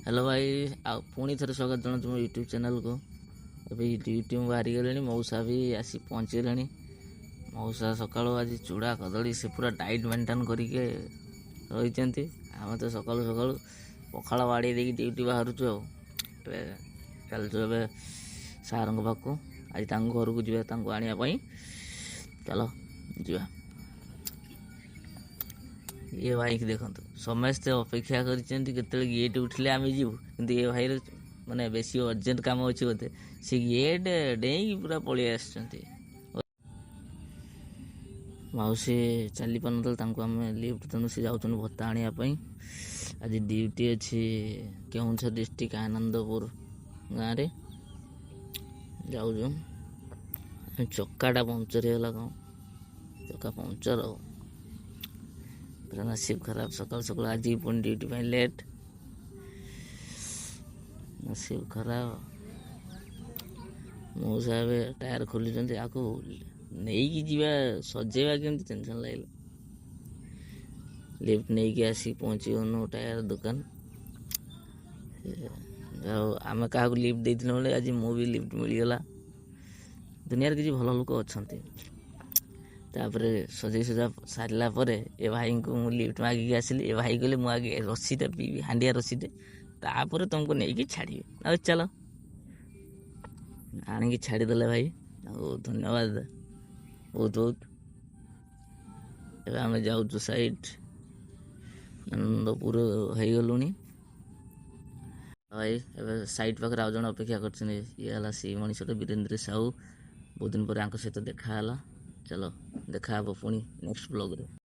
Hello भाई पुणी थे स्वागत जनाऊँ मो यूट्यूब चैनल को। अभी ड्यूटी में बाहरी गले मौसा भी आसी पहुँचले। मौसा सका आज चूड़ा कदली से पूरा डाइट मेंटेन करके रही। आम तो सका सका पखाड़ बाड़ी दे ड्यूटी बाहर चलचु ए सार पाक आज घर को जा आने चलो जा। ये भाई की देखो समस्ते अपेक्षा कर गेट उठिले आम जीवु कि ये भाई माने बेसी अर्जेंट काम अच्छे बोधे सी गेट डेई पूरा पलि आस। मौसी चली पार आम लिफ्ट तेणु सी जाऊँ भत्ता आने। आज ड्यूटी अच्छी केउंझर डिस्ट्रिक्ट आनंदपुर गाँव में जाऊँ। चक्काटा पंचर होगा कौन चक्का पंचर नसीब खराब सकाल सकाल आज पुणी ड्यूटी पे लेट नसीब खराब। मौसा टायर खोली आपको नहीं जावा सजेवा के टेंशन लगे लिफ्ट नहीं कि आसी पहुँची गनु टायर दुकान। आम क्या लिफ्ट देते आज मुझे लिफ्ट मिलगला। दुनिया किसी भल लोक अच्छा तापर सजे सजा सारा ए भाई को मु लिफ्ट मागिक आसिली। ए भाई कहले मुझे रसीटा पीबी हांडिया रसीटे तापर तुमको नहीं छाड़ी आ चल आणिकी छाड़ीदे भाई। धन्यवाद बहुत बहुत। आम जाऊँ साइड आनंदपुर हो गलु भाई। साइड पाखे आउ जन अपेक्षा कर सी मनीषा वीरेंद्र साहू बहुत दिन पर सहित देखा चलो देखा पुणी नेक्स्ट ब्लॉग रे।